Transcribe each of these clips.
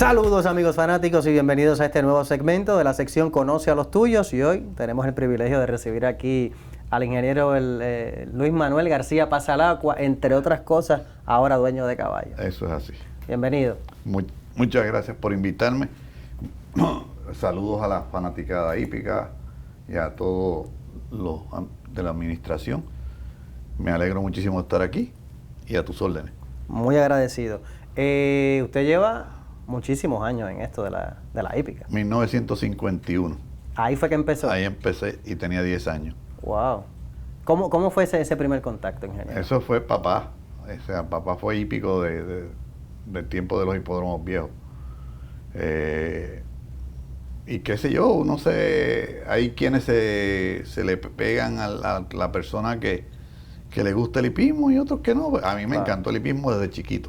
Saludos amigos fanáticos y bienvenidos a este nuevo segmento de la sección Conoce a los Tuyos, y hoy tenemos el privilegio de recibir aquí al ingeniero Luis Manuel García Pasalacqua, entre otras cosas, ahora dueño de caballos. Eso es así. Bienvenido. Muchas gracias por invitarme. Saludos a la fanaticada hípica y a todos los de la administración. Me alegro muchísimo de estar aquí y a tus órdenes. Muy agradecido. Usted lleva muchísimos años en esto de la hípica. 1951. Ahí fue que empezó. Ahí empecé y tenía 10 años. Wow. ¿Cómo fue ese primer contacto, ingeniero? Eso fue papá. O sea, papá fue hípico del tiempo de los hipódromos viejos. Y qué sé yo, no sé, hay quienes se le pegan a la persona que le gusta el hipismo y otros que no. A mí me encantó el hipismo desde chiquito.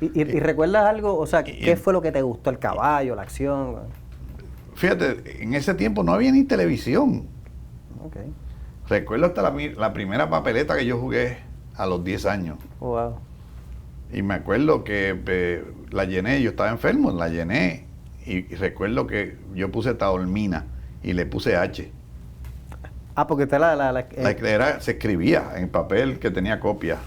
¿Y recuerdas algo? O sea, ¿qué fue lo que te gustó? ¿El caballo, la acción? Fíjate, en ese tiempo no había ni televisión. Okay. Recuerdo hasta la primera papeleta que yo jugué a los 10 años. Wow. Y me acuerdo que la llené, yo estaba enfermo, la llené. Y recuerdo que yo puse Taormina y le puse H. Ah, porque usted se escribía en papel que tenía copia.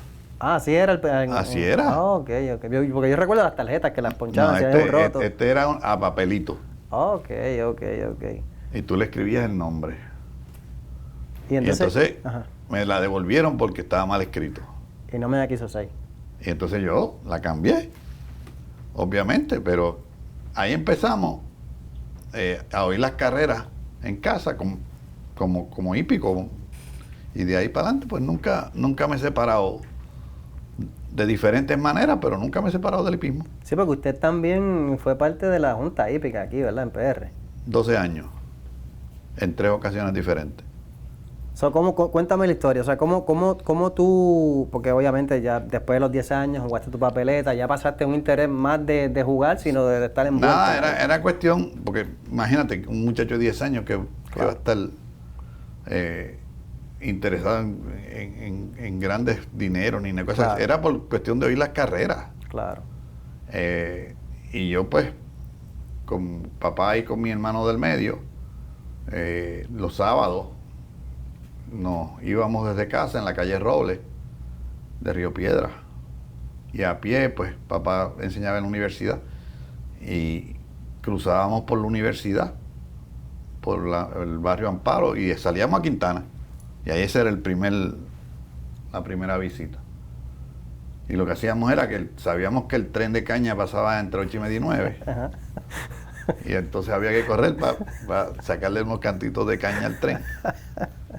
Ah, así era. Así era. Ah, ok. Porque yo recuerdo las tarjetas que las ponchaban, No, si había un roto. Este era a papelito. Ok. Y tú le escribías el nombre. Y entonces me la devolvieron porque estaba mal escrito. Y no me la quiso 6. Y entonces yo la cambié, obviamente, pero ahí empezamos a oír las carreras en casa como hípico. Y de ahí para adelante, pues nunca me he separado de diferentes maneras, pero nunca me he separado del hipismo. Sí, porque usted también fue parte de la Junta Hípica aquí, ¿verdad? En PR. 12 años, en 3 ocasiones diferentes. So, cuéntame la historia, o sea, ¿cómo tú, porque obviamente ya después de los 10 años jugaste tu papeleta, ya pasaste un interés más de jugar, sino de estar envuelto? Nada, era cuestión, porque imagínate, un muchacho de 10 años que va a estar interesado en grandes dineros ni cosas. Claro. Era por cuestión de oír las carreras. Claro. Y yo pues, con papá y con mi hermano del medio, los sábados, nos íbamos desde casa en la calle Robles de Río Piedra, y a pie pues papá enseñaba en la universidad y cruzábamos por la universidad, por el barrio Amparo, y salíamos a Quintana, y ahí ese era la primera visita. Y lo que hacíamos era que sabíamos que el tren de caña pasaba entre 8:30 y 9. Ajá. Y entonces había que correr para sacarle unos cantitos de caña al tren.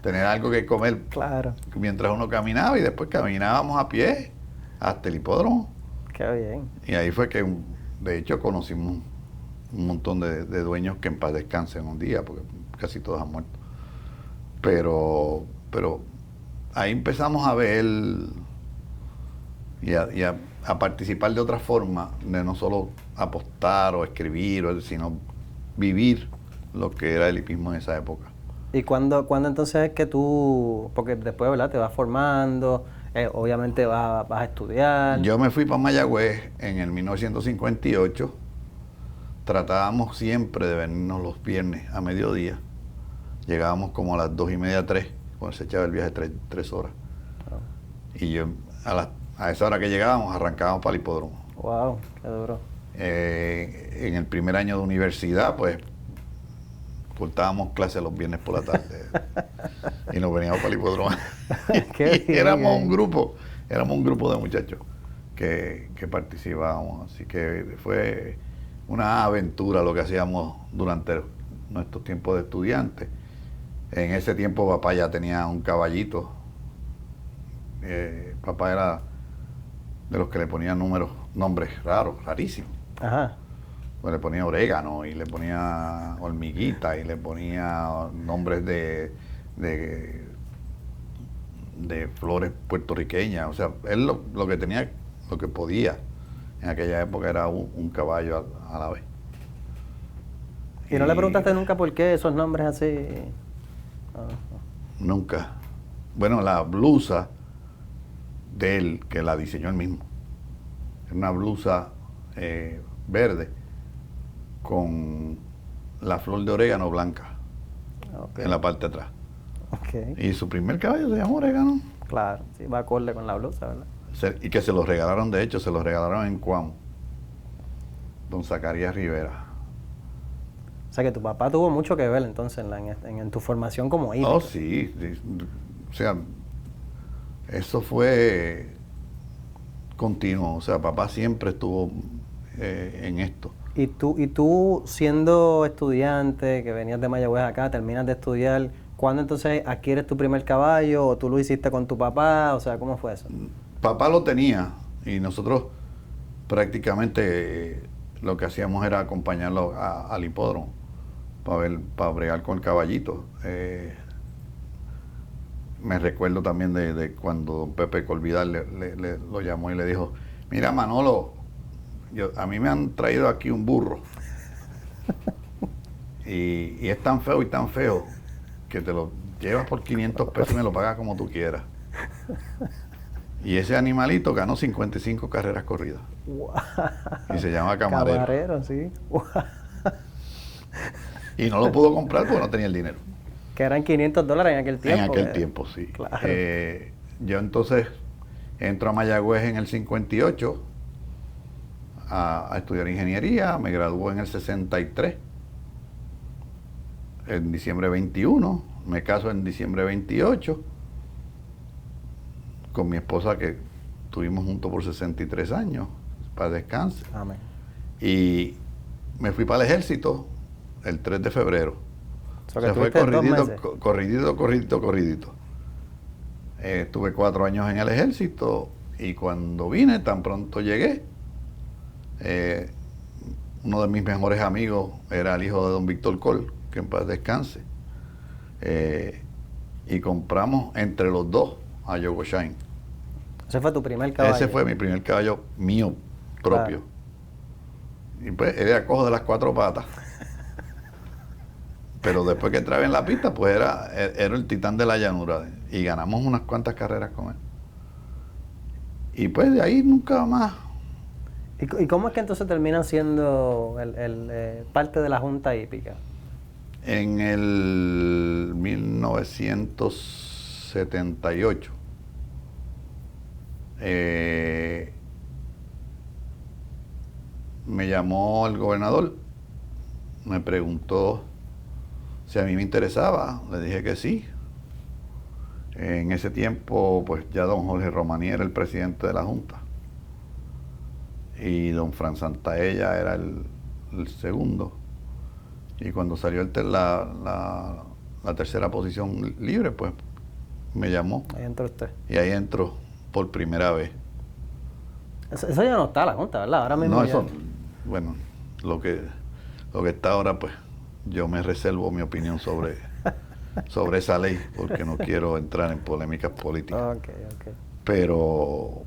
Tener algo que comer. Claro. Mientras uno caminaba, y después caminábamos a pie hasta el hipódromo. Qué bien. Y ahí fue que, de hecho, conocimos un montón de dueños que en paz descansen un día, porque casi todos han muerto. Pero ahí empezamos a ver y a participar de otra forma, de no solo apostar o escribir, sino vivir lo que era el hipismo en esa época. ¿Y cuándo entonces es que tú, porque después, ¿verdad?, te vas formando, obviamente vas a estudiar? Yo me fui para Mayagüez en el 1958, tratábamos siempre de venirnos los viernes a mediodía, llegábamos como a las 2:30, 3, cuando se echaba el viaje 3 horas. Oh. Y yo a esa hora que llegábamos arrancábamos para el hipódromo. Wow, qué duro. En el primer año de universidad, pues cortábamos clases los viernes por la tarde y nos veníamos para el hipódromo. Y éramos un grupo de muchachos que participábamos, así que fue una aventura lo que hacíamos durante nuestros tiempos de estudiantes. En ese tiempo papá ya tenía un caballito. Papá era de los que le ponían nombres raros, rarísimos. Ajá. Pues le ponía orégano y le ponía hormiguita y le ponía nombres de flores puertorriqueñas. O sea, él lo que tenía, lo que podía en aquella época era un caballo a la vez. ¿Y no le preguntaste nunca por qué esos nombres así? Nunca. Bueno, la blusa de él, que la diseñó él mismo. Una blusa verde con la flor de orégano blanca en la parte de atrás. Ok. Y su primer caballo se llamó Orégano. Claro, sí, va acorde con la blusa, ¿verdad? Y que se los regalaron, de hecho, se los regalaron en Cuamo. Don Zacarías Rivera. O sea que tu papá tuvo mucho que ver entonces en tu formación como hípico. Oh, sí, sí. O sea, eso fue continuo. O sea, papá siempre estuvo en esto. Y tú siendo estudiante, que venías de Mayagüez acá, terminas de estudiar, ¿cuándo entonces adquieres tu primer caballo o tú lo hiciste con tu papá? O sea, ¿cómo fue eso? Papá lo tenía y nosotros prácticamente lo que hacíamos era acompañarlo al hipódromo para bregar con el caballito. Me recuerdo también de cuando don Pepe Colvidal lo llamó y le dijo, mira Manolo, a mí me han traído aquí un burro y es tan feo que te lo llevas por 500 pesos y me lo pagas como tú quieras. Y ese animalito ganó 55 carreras corridas. Wow. Y se llama Camarero. Camarero, sí. Wow. Y no lo pudo comprar porque no tenía el dinero. Que eran $500 en aquel tiempo. En aquel tiempo, sí. Claro. Yo entonces entro a Mayagüez en el 58 a estudiar ingeniería. Me graduó en el 63. En diciembre 21. Me caso en diciembre 28. Con mi esposa que estuvimos juntos por 63 años. Para descanse. Amén. Y me fui para el ejército el 3 de febrero. O sea, Se fue corridito. Estuve 4 años en el ejército y cuando vine, tan pronto llegué, uno de mis mejores amigos era el hijo de don Víctor Col, que en paz descanse, y compramos entre los dos a Yogo Shine. Ese fue tu primer caballo. Ese fue mi primer caballo mío propio. Claro. Y pues era cojo de las 4 patas. Pero después que entraba en la pista, pues era el titán de la llanura. Y ganamos unas cuantas carreras con él. Y pues de ahí nunca más. ¿Y cómo es que entonces terminan siendo parte de la Junta Hípica? En el 1978. Me llamó el gobernador. Me preguntó si a mí me interesaba, le dije que sí. En ese tiempo, pues ya don Jorge Romaní era el presidente de la Junta. Y don Fran Santaella era el segundo. Y cuando salió la tercera posición libre, pues me llamó. Ahí entró usted. Y ahí entró por primera vez. Eso ya no está la Junta, ¿verdad? Ahora mismo no, ya... eso, bueno, lo que está ahora, pues yo me reservo mi opinión sobre esa ley, porque no quiero entrar en polémicas políticas. Okay. Pero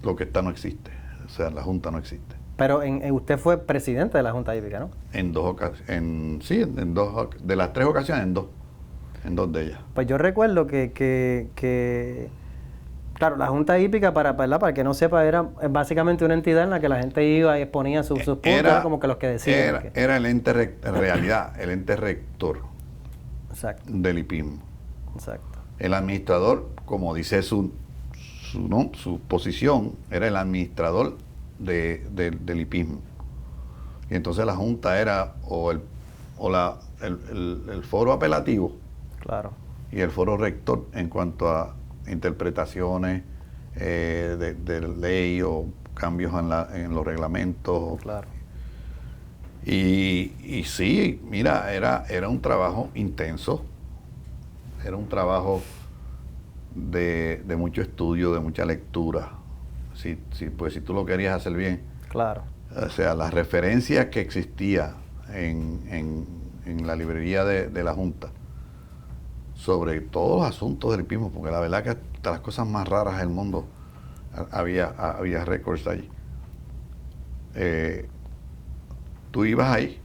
lo que está no existe, o sea, la Junta no existe. Pero usted fue presidente de la Junta Hípica, ¿no? En 2 ocasiones, sí, en 2, de las 3 ocasiones, en 2 de ellas. Pues yo recuerdo que claro, la Junta Hípica, para el que no sepa, era básicamente una entidad en la que la gente iba y exponía sus puntos, era como que los que decían. Era el ente, en realidad, el ente rector. Exacto. Del hipismo. Exacto. El administrador, como dice su posición, era el administrador del hipismo. Y entonces la Junta era el foro apelativo. Claro. Y el foro rector en cuanto a interpretaciones de ley o cambios en los reglamentos. Claro. Y sí, mira, era un trabajo intenso, era un trabajo de mucho estudio, de mucha lectura. Pues si tú lo querías hacer bien. Claro. O sea, las referencias que existía en la librería de la Junta sobre todos los asuntos del hipismo, porque la verdad que hasta las cosas más raras del mundo había récords allí. Tú ibas ahí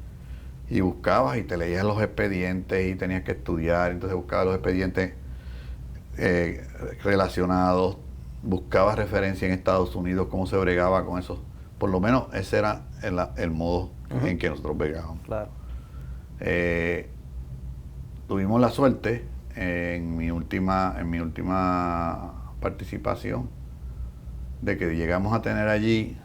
y buscabas y te leías los expedientes y tenías que estudiar, entonces buscabas los expedientes relacionados, buscabas referencia en Estados Unidos, cómo se bregaba con esos Por lo menos ese era el modo en que nosotros bregábamos. Claro. Tuvimos la suerte en mi última participación de que llegamos a tener allí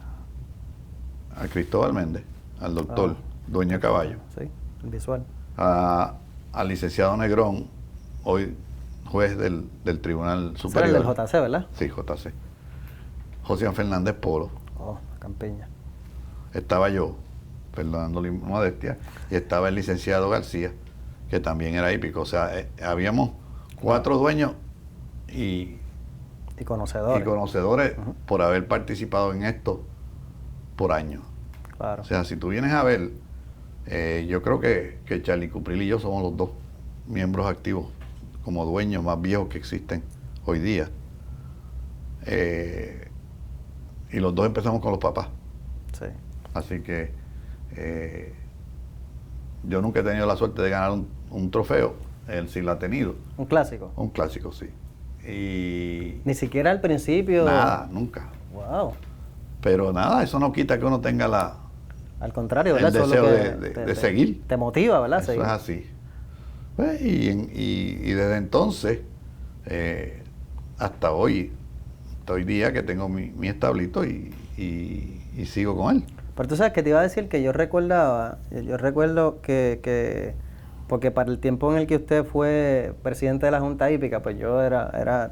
a Cristóbal Méndez, al doctor, dueño de caballo. Sí, el visual. Al licenciado Negrón, hoy juez del Tribunal Superior. Ese era el del JC, ¿verdad? Sí, JC. José Fernández Polo. Oh, Campiña. Estaba yo, perdonando la modestia, y estaba el licenciado García, que también era hípico. O sea, habíamos 4 dueños y conocedores. por haber participado en esto por años. Claro. O sea, si tú vienes a ver, yo creo que Charlie Cupril y yo somos los 2 miembros activos como dueños más viejos que existen hoy día. Y los 2 empezamos con los papás. Sí. Así que yo nunca he tenido la suerte de ganar un trofeo. Él sí lo ha tenido. ¿Un clásico? Un clásico, sí. Y ni siquiera al principio. Nada, nunca. Wow. Pero nada, eso no quita que uno tenga al contrario, ¿verdad? el deseo de seguir. Te motiva, ¿verdad? Eso es así. Pues, y desde entonces hasta hoy día que tengo mi establito y sigo con él. Pero tú sabes que te iba a decir que yo recuerdo que porque para el tiempo en el que usted fue presidente de la Junta Hípica, pues yo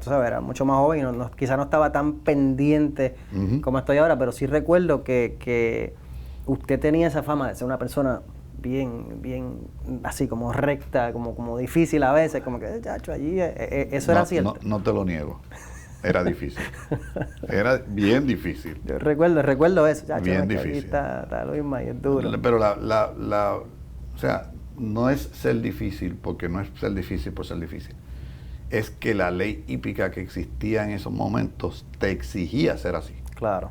tú sabes, era mucho más joven y quizá no estaba tan pendiente como estoy ahora, pero sí recuerdo que usted tenía esa fama de ser una persona bien así como recta, como difícil a veces, como que, chacho, allí, eso era cierto. No te lo niego. Era difícil. Era bien difícil. Yo recuerdo eso, chacho. Bien difícil. Ahí está Luisma y es duro. Pero o sea, no es ser difícil porque no es ser difícil por ser difícil. Es que la ley hípica que existía en esos momentos te exigía ser así. Claro.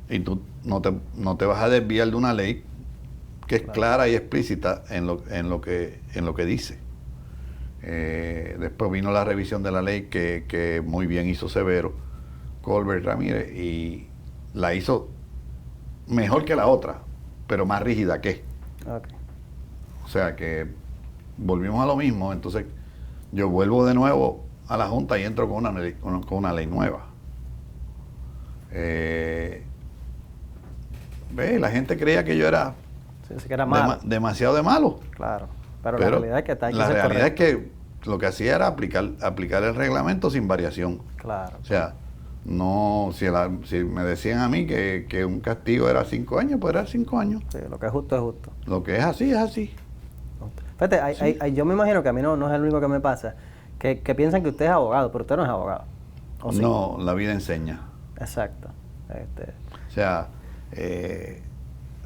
Y tú no te vas a desviar de una ley que es clara y explícita en lo que dice. Después vino la revisión de la ley que muy bien hizo Severo, Colbert Ramírez, y la hizo mejor que la otra, pero más rígida que. Okay. O sea que volvimos a lo mismo, entonces yo vuelvo de nuevo a la Junta y entro con una ley nueva. La gente creía que yo era, que era malo. demasiado de malo. Claro, pero la realidad es que está la realidad es que lo que hacía era aplicar el reglamento sin variación. Claro. O sea, no, si me decían a mí que un castigo era 5 años, pues era 5 años. Sí, lo que es justo es justo. Lo que es así, es así. Fíjate, yo me imagino que a mí no es el único que me pasa, que piensan que usted es abogado, pero usted no es abogado. ¿O sí? No, la vida enseña. Exacto. O sea,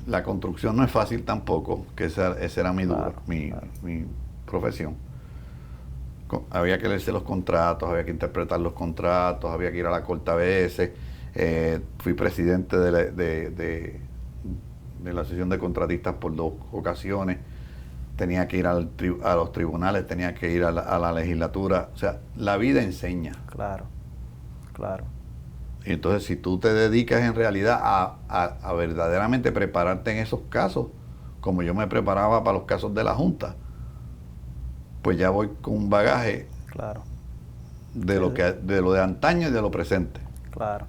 la construcción no es fácil tampoco, que esa era mi profesión. Había que leerse los contratos, había que interpretar los contratos, había que ir a la corte a veces. Fui presidente de la asociación de contratistas por 2 ocasiones. Tenía que ir a los tribunales, tenía que ir a la legislatura. O sea, la vida enseña. Claro. Y entonces, si tú te dedicas en realidad a verdaderamente prepararte en esos casos, como yo me preparaba para los casos de la Junta, pues ya voy con un bagaje de lo de antaño y de lo presente. Claro.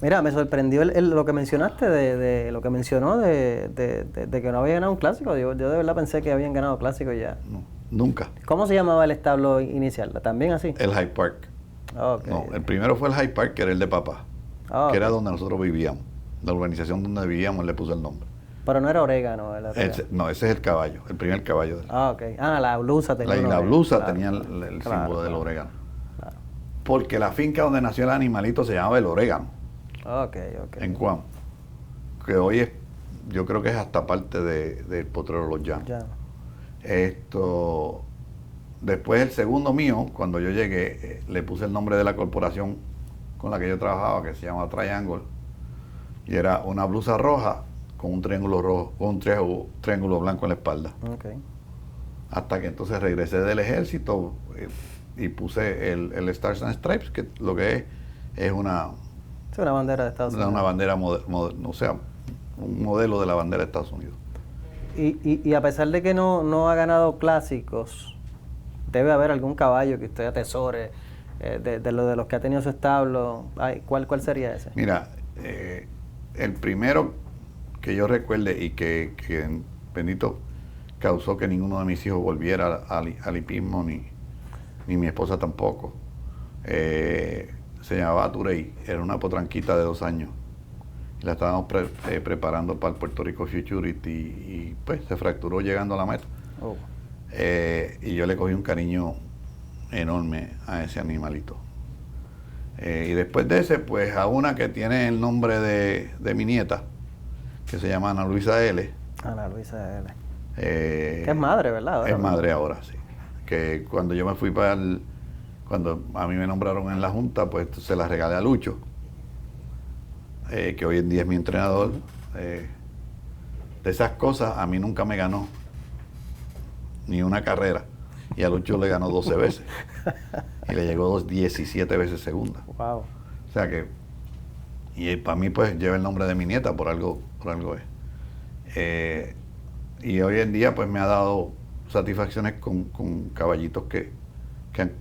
Mira, me sorprendió lo que mencionaste, de lo que mencionó de que no había ganado un clásico. Yo de verdad pensé que habían ganado clásico ya. No, nunca. ¿Cómo se llamaba el establo inicial? ¿También así? El Hyde Park. Okay. No, el primero fue el Hyde Park, que era el de papá, que era donde nosotros vivíamos. La urbanización donde vivíamos le puso el nombre. Pero no era orégano. No, ese es el caballo, el primer caballo. Ok. La blusa tenía la blusa tenía el símbolo del orégano. Claro. Porque la finca donde nació el animalito se llamaba el orégano. Ok. En Cuam. Que hoy yo creo que es hasta parte del Potrero Los Llanos. Después el segundo mío, cuando yo llegué, le puse el nombre de la corporación con la que yo trabajaba, que se llama Triangle, y era una blusa roja con un triángulo rojo, con un triángulo blanco en la espalda. Okay. Hasta que entonces regresé del ejército y puse el Stars and Stripes, que lo que es una Es una bandera de Estados Unidos. Una bandera, o sea, un modelo de la bandera de Estados Unidos. Y a pesar de que no ha ganado clásicos, debe haber algún caballo que usted atesore de los que ha tenido su establo. Ay, ¿cuál sería ese? Mira, el primero que yo recuerde y que bendito causó que ninguno de mis hijos volviera al hipismo, ni mi esposa tampoco. Se llamaba Turey, era una potranquita de 2 años. La estábamos preparando para el Puerto Rico Futurity y pues se fracturó llegando a la meta. Oh. Y yo le cogí un cariño enorme a ese animalito. Y después de ese, pues a una que tiene el nombre de mi nieta, que se llama Ana Luisa L. Ana Luisa L. Que es madre, ¿verdad? Ahora, es madre ahora, sí. Que cuando yo me fui cuando a mí me nombraron en la Junta, pues se la regalé a Lucho, que hoy en día es mi entrenador. De esas cosas, a mí nunca me ganó ni una carrera. Y a Lucho le ganó 12 veces. Y le llegó 17 veces segunda. Wow. O sea que, y para mí pues lleva el nombre de mi nieta, por algo es. Y hoy en día pues me ha dado satisfacciones con caballitos que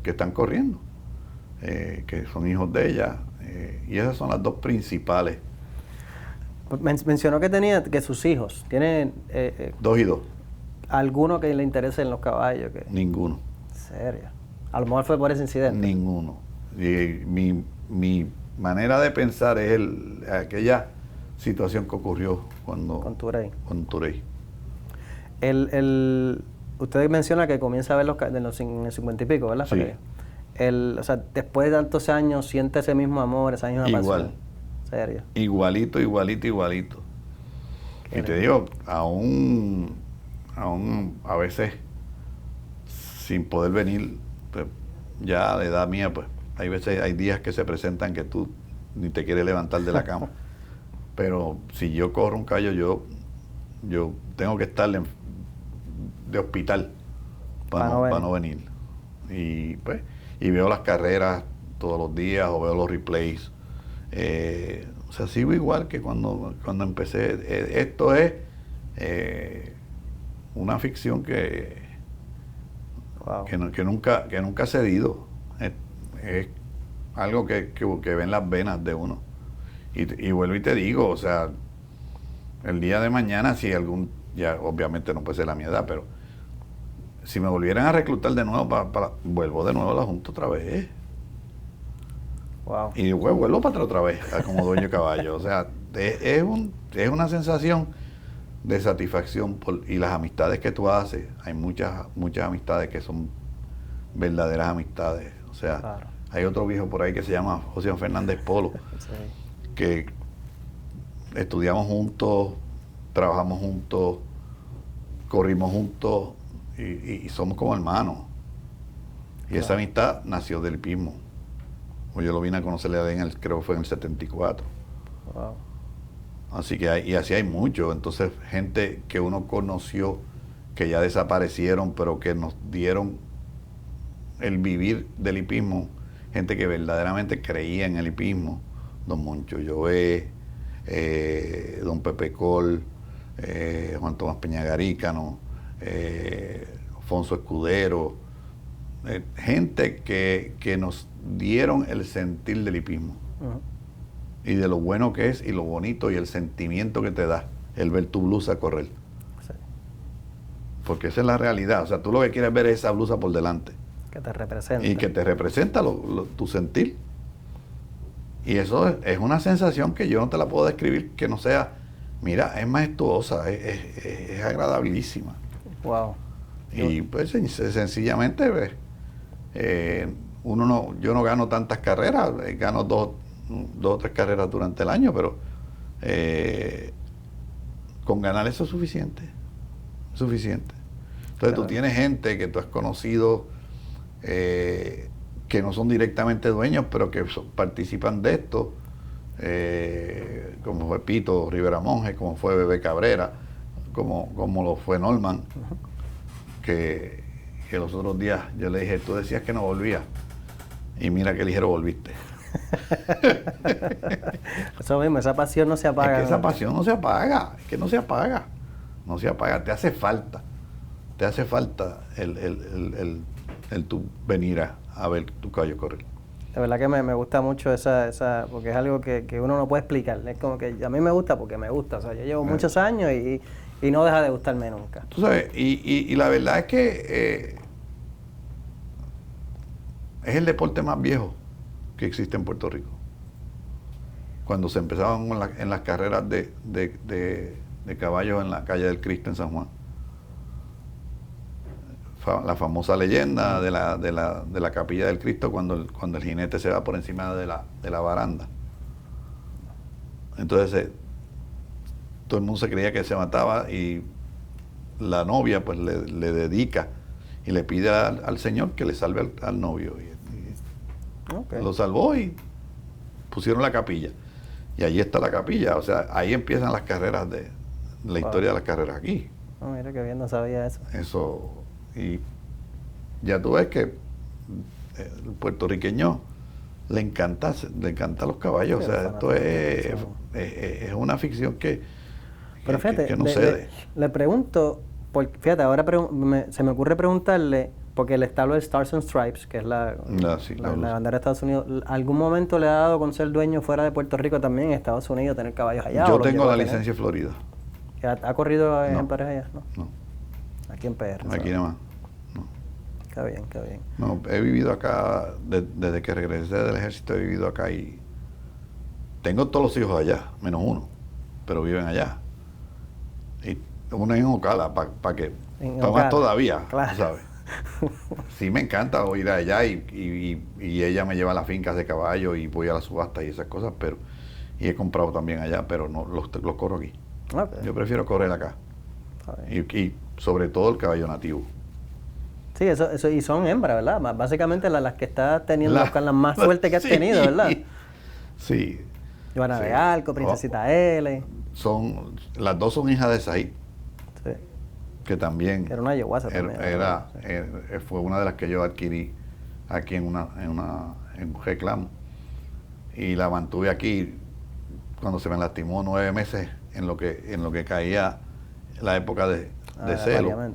están corriendo, que son hijos de ella. Y esas son las 2 principales. Mencionó que sus hijos tienen 2 y 2. ¿Alguno que le interese en los caballos? Ninguno. ¿En serio? A lo mejor fue por ese incidente. Ninguno. Y mi manera de pensar es aquella situación que ocurrió con Turey. Usted menciona que comienza a ver en el 50 y pico, ¿verdad? Sí. O sea, después de tantos años, siente ese mismo amor, esa misma pasión. Igual. ¿Serio? Igualito. Y te digo, aún a veces sin poder venir, pues, ya a la edad mía, pues hay días que se presentan que tú ni te quieres levantar de la cama. Pero si yo corro un caballo, yo tengo que estar de hospital para no venir. Y pues, y veo las carreras todos los días o veo los replays. O sea, sigo igual que cuando empecé. Esto es una ficción que nunca ha cedido. Es algo que ven las venas de uno. Y vuelvo y te digo, o sea, el día de mañana, si ya obviamente no puede ser la mi edad, pero si me volvieran a reclutar de nuevo, vuelvo de nuevo a la Junta otra vez. Wow. Y vuelvo para atrás otra vez, como dueño de caballo. O sea, es una sensación de satisfacción y las amistades que tú haces. Hay muchas amistades que son verdaderas amistades. O sea, claro. Hay otro viejo por ahí que se llama José Fernández Polo, sí, que estudiamos juntos, trabajamos juntos, corrimos juntos y somos como hermanos. Y claro, esa amistad nació del hipismo. Yo lo vine a conocerle a él, creo que fue en el 74. Wow. Así que así hay mucho. Entonces, gente que uno conoció, que ya desaparecieron, pero que nos dieron el vivir del hipismo, gente que verdaderamente creía en el hipismo. Don Moncho Llové, don Pepe Col, Juan Tomás Peñagarícano, Alfonso Escudero, gente que nos dieron el sentir del hipismo. Uh-huh. Y de lo bueno que es y lo bonito y el sentimiento que te da el ver tu blusa correr. Sí. Porque esa es la realidad. O sea, tú lo que quieres ver es esa blusa por delante. Que te representa. Y que te representa tu sentir. Y eso es una sensación que yo no te la puedo describir que no sea, mira, es majestuosa, es agradabilísima. Wow. Y pues sencillamente, yo no gano tantas carreras, gano dos o 3 carreras durante el año, pero con ganar eso es suficiente. Entonces claro, tú tienes gente que tú has conocido que no son directamente dueños, pero que participan de esto, como fue Pito Rivera Monge, como fue Bebé Cabrera, como lo fue Norman, que los otros días yo le dije, tú decías que no volvías, y mira qué ligero volviste. Eso mismo, esa pasión no se apaga. Es que esa ¿no? pasión no se apaga, es que no se apaga, no se apaga, te hace falta el tú venir a ver tu caballo correr. De verdad que me gusta mucho esa porque es algo que uno no puede explicar. Es como que a mí me gusta porque me gusta. O sea, yo llevo muchos años y no deja de gustarme nunca. Tú sabes, y la verdad es que es el deporte más viejo que existe en Puerto Rico. Cuando se empezaban en las carreras de caballos en la calle del Cristo en San Juan. La famosa leyenda de la capilla del Cristo cuando el jinete se va por encima de la baranda. Entonces todo el mundo se creía que se mataba y la novia pues le dedica y le pide al Señor que le salve al novio. Okay. Lo salvó y pusieron la capilla. Y allí está la capilla. O sea, ahí empiezan las carreras la historia de las carreras aquí. Oh, mira qué bien, no sabía eso. Eso. Y ya tú ves que el puertorriqueño le encanta los caballos. Sí, O sea, esto es una ficción Pero fíjate, que no cede. le pregunto, fíjate, ahora se me ocurre preguntarle, porque el establo de Stars and Stripes, que es la bandera de Estados Unidos, ¿algún momento le ha dado con ser dueño fuera de Puerto Rico también, en Estados Unidos, tener caballos allá? Yo tengo la licencia de Florida. ¿Ha corrido en pares allá? No. Aquí en PR. Aquí nada más. No. Qué bien, qué bien. No, he vivido acá, desde que regresé del ejército he vivido acá y tengo todos los hijos allá, menos uno, pero viven allá. Y uno en Ocala, para más todavía, claro. ¿sabes? Sí me encanta ir allá y ella me lleva a las fincas de caballo y voy a las subastas y esas cosas, pero y he comprado también allá, pero no los corro aquí. Okay. Yo prefiero correr acá. Y sobre todo el caballo nativo. Sí, eso y son hembras, ¿verdad? Básicamente las que estás teniendo, las más fuertes que has tenido, ¿verdad? Sí. Joana de Arco, Princesita L. Las dos son hijas de Said. Sí. Que también era una yeguasa también. Fue una de las que yo adquirí aquí en un reclamo. Y la mantuve aquí cuando se me lastimó 9 meses en lo que caía la época de celo.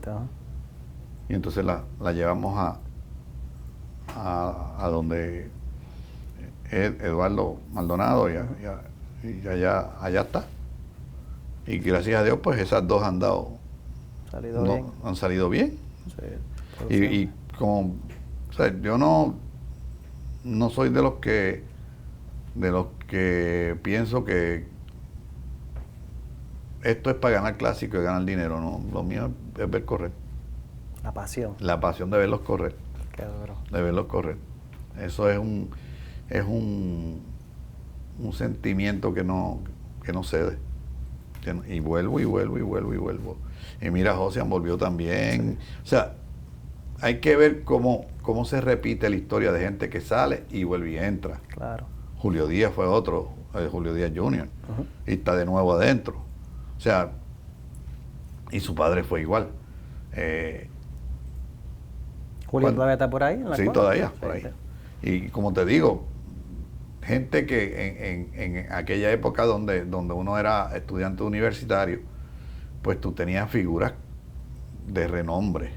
Y entonces la llevamos a donde Eduardo Maldonado y allá está. Y gracias a Dios pues esas dos han salido bien. Sí, y como, o sea, yo no soy de los que pienso que esto es para ganar clásico y ganar dinero, no, lo mío es ver correr. La pasión de verlos correr. Qué duro. De verlos correr. Eso es un sentimiento que no cede. Y vuelvo. Y mira, Josian volvió también. Sí. O sea, hay que ver cómo se repite la historia de gente que sale y vuelve y entra. Claro. Julio Díaz fue otro, Julio Díaz Jr. Y está de nuevo adentro. O sea, y su padre fue igual. ¿Julio todavía está por ahí? Sí, todavía, por ahí. Y como te digo, gente que en aquella época donde uno era estudiante universitario, pues tú tenías figuras de renombre,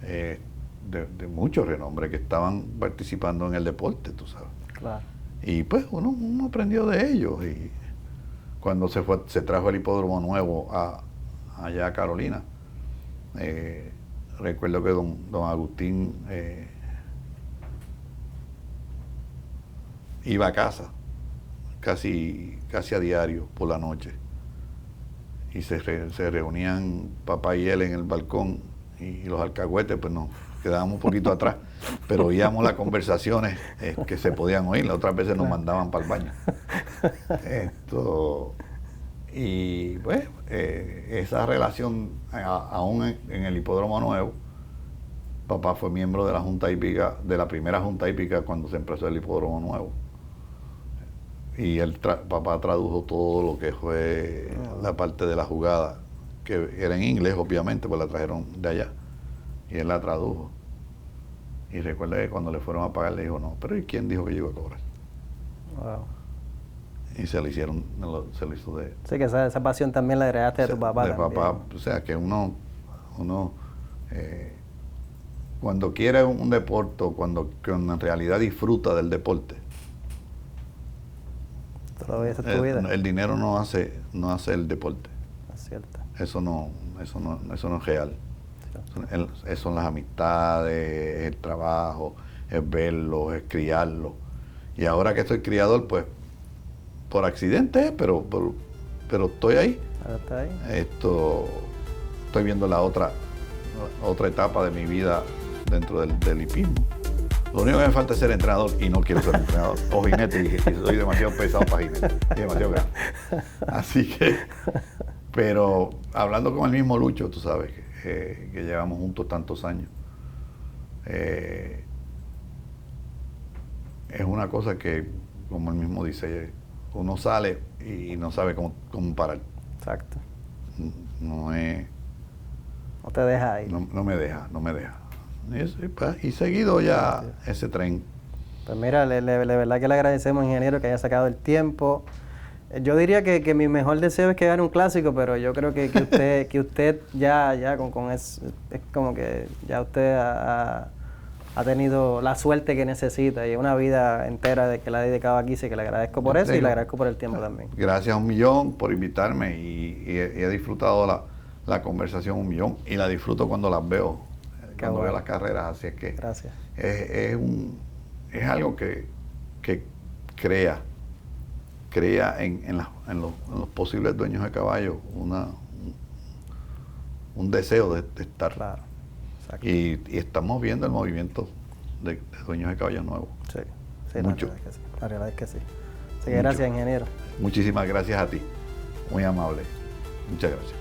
de mucho renombre, que estaban participando en el deporte, tú sabes. Claro. Y pues uno aprendió de ellos. Y cuando se trajo el hipódromo nuevo allá a Carolina, recuerdo que don Agustín iba a casa casi a diario por la noche y se reunían papá y él en el balcón y los alcahuetes pues nos quedábamos un poquito atrás, pero oíamos las conversaciones que se podían oír. Las otras veces nos mandaban para el baño. Y pues esa relación aún en el hipódromo nuevo, papá fue miembro de la junta hípica, de la primera junta hípica cuando se empezó el hipódromo nuevo. Y papá tradujo todo lo que fue la parte de la jugada, que era en inglés obviamente, pues la trajeron de allá. Y él la tradujo. Y recuerda que cuando le fueron a pagar le dijo, no, pero ¿y quién dijo que yo iba a cobrar? Wow. Y se le hicieron, se le hizo de... Sí, que esa pasión también la heredaste de tu papá. De también. papá, o sea, que uno cuando quiere un deporte, cuando en realidad disfruta del deporte, Todavía esa es tu vida. el dinero no hace el deporte. Es cierto. Eso no es real. Son las amistades, es el trabajo, es verlo, es criarlo. Y ahora que estoy criador, pues, por accidente, pero estoy ahí. Ahora está ahí. Estoy viendo la otra etapa de mi vida dentro del hipismo. Lo único que me falta es ser entrenador y no quiero ser entrenador. O jinete, y soy demasiado pesado para jinete, y demasiado grande. Así que, pero hablando con el mismo Lucho, tú sabes, que llevamos juntos tantos años, es una cosa que, como él mismo dice, uno sale y no sabe cómo parar. Exacto. No es... No te deja ir. No me deja. Y seguido ya ese tren. Pues mira, de verdad que le agradecemos, ingeniero, que haya sacado el tiempo. Yo diría que mi mejor deseo es que gane un clásico, pero yo creo que usted ya con es como que ya usted ha tenido la suerte que necesita y una vida entera de que la ha dedicado aquí, así que le agradezco por eso y le agradezco por el tiempo también. Gracias un millón por invitarme y he disfrutado la conversación un millón y la disfruto cuando las veo, cuando veo las carreras, así es que gracias. Es algo que crea en los posibles dueños de caballos un deseo de estar. Claro. Exacto. Y estamos viendo el movimiento de dueños de caballos nuevos. Sí, mucho. La realidad es que sí. Así que gracias, ingeniero. Muchísimas gracias a ti. Muy amable. Muchas gracias.